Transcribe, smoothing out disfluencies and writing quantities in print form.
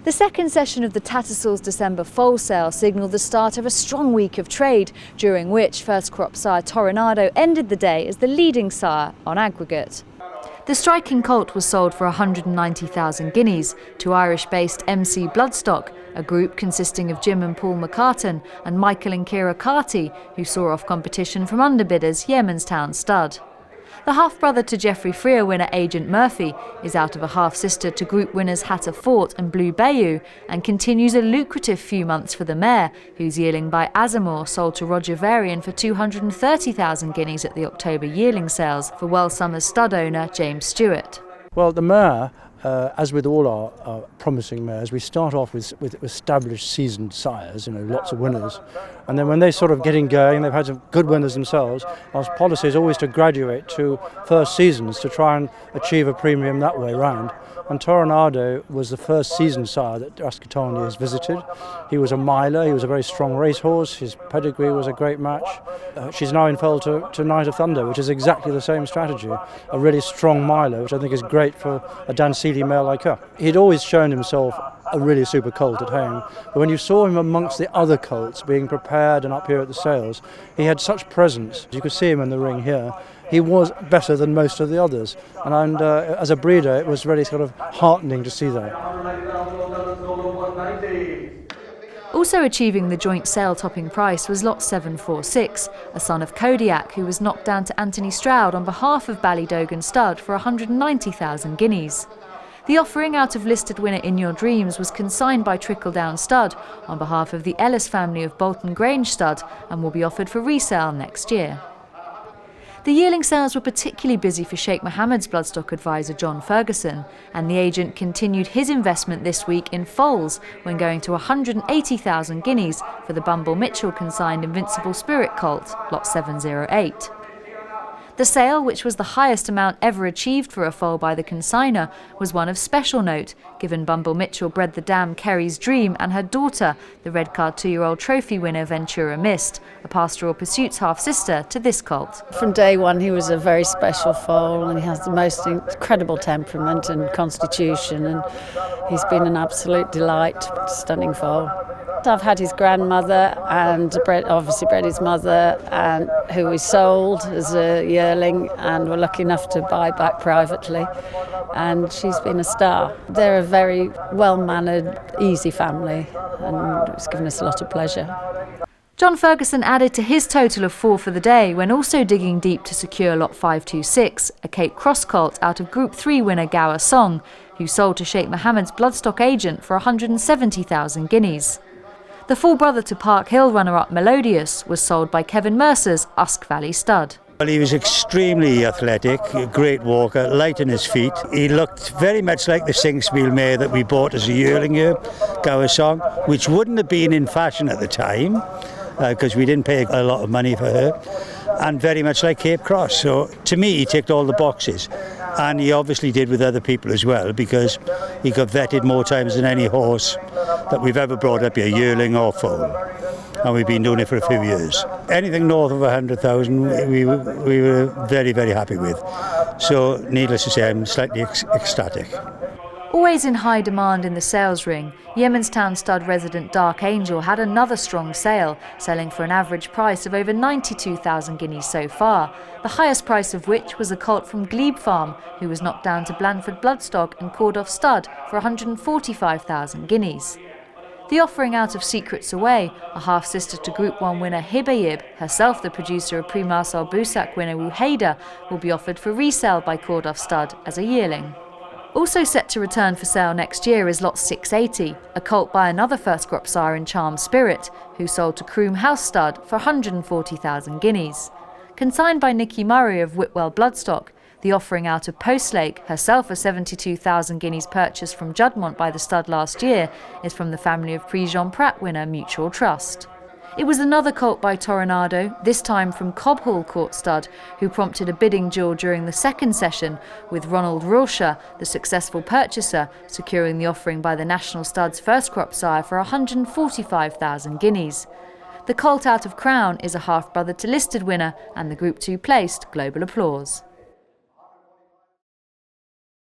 The second session of the Tattersalls December foal sale signalled the start of a strong week of trade, during which first crop sire Toronado ended the day as the leading sire on aggregate. The striking colt was sold for 190,000 guineas to Irish-based MC Bloodstock, a group consisting of Jim and Paul McCartan and Michael and Kira Carty, who saw off competition from underbidders Yemenstown Stud. The half-brother to Geoffrey Freer winner Agent Murphy is out of a half-sister to group winners Hatter Fort and Blue Bayou, and continues a lucrative few months for the mare, whose yearling by Azamore sold to Roger Varian for 230,000 guineas at the October yearling sales for Well Summers stud owner James Stewart. Well, the mare, as with all our promising mares, we start off with established seasoned sires, lots of winners. And then when they sort of getting going, they've had some good winners themselves, our policy is always to graduate to first seasons to try and achieve a premium that way round. And Toronado was the first seasoned sire that Ascatani has visited. He was a miler, he was a very strong racehorse, his pedigree was a great match. She's now in foal to Night of Thunder, which is exactly the same strategy. A really strong miler, which I think is great for a Dan Seeley mare like her. He'd always shown himself a really super colt at home, but when you saw him amongst the other colts being prepared and up here at the sales, he had such presence. You could see him in the ring here. He was better than most of the others, and as a breeder it was really sort of heartening to see that. Also achieving the joint sale topping price was lot 746, a son of KODIAK, who was knocked down to Anthony Stroud on behalf of Ballydogan Stud for 190,000 guineas. The offering out of listed winner INYORDREAMS was consigned by Trickledown Stud on behalf of the Ellis family of Bolton Grange Stud and will be offered for resale next year. The yearling sales were particularly busy for Sheikh Mohammed's bloodstock advisor John Ferguson, and the agent continued his investment this week in foals when going to 180,000 guineas for the Bumble Mitchell consigned Invincible Spirit colt, lot 708. The sale, which was the highest amount ever achieved for a foal by the consigner, was one of special note, given Bumble Mitchell bred the dam KERRY'S Dream and her daughter, the red card 2-year-old trophy winner Ventura Mist, a Pastoral Pursuits half-sister to this colt. From day one he was a very special foal, and he has the most incredible temperament and constitution, and he's been an absolute delight, stunning foal. I've had his grandmother and obviously bred his mother, and who we sold as a yearling and were lucky enough to buy back privately, and she's been a star. They're a very well-mannered, easy family, and it's given us a lot of pleasure. John Ferguson added to his total of 4 for the day when also digging deep to secure lot 526, a Cape Cross colt out of Group 3 winner Gower Song, who sold to Sheikh Mohammed's bloodstock agent for 170,000 guineas. The full brother to Park Hill runner-up Melodious was sold by Kevin Mercer's Usk Valley Stud. Well, he was extremely athletic, a great walker, light on his feet. He looked very much like the Singspiel mare that we bought as a yearling here, Gower Song, which wouldn't have been in fashion at the time, because we didn't pay a lot of money for her, and very much like Cape Cross. So to me he ticked all the boxes, and he obviously did with other people as well, because he got vetted more times than any horse that we've ever brought up here, yearling or foal, and we've been doing it for a few years. Anything north of 100,000 we were very, very happy with, so needless to say I'm slightly ecstatic. Always in high demand in the sales ring, Yemenstown Stud resident Dark Angel had another strong sale, selling for an average price of over 92,000 guineas so far, the highest price of which was a colt from Glebe Farm, who was knocked down to Blandford Bloodstock and Cordoff Stud for 145,000 guineas. The offering out of Secrets Away, a half-sister to Group 1 winner Hibayib, herself the producer of Prix Marcel Boussac winner Wuheda, will be offered for resale by Cordoff Stud as a yearling. Also set to return for sale next year is lot 680, a colt by another first crop sire in Charmed Spirit, who sold to Croom House Stud for 140,000 guineas. Consigned by Nicky Murray of Whitwell Bloodstock, the offering out of Postlake, herself a 72,000 guineas purchase from Juddmonte by the stud last year, is from the family of Prix Jean Prat winner Mutual Trust. It was another colt by Toronado, this time from Cobb Hall Court Stud, who prompted a bidding duel during the second session, with Ronald Rulsha, the successful purchaser, securing the offering by the National Stud's first crop sire for 145,000 guineas. The colt out of Crown is a half-brother to listed winner and the Group 2 placed Global Applause.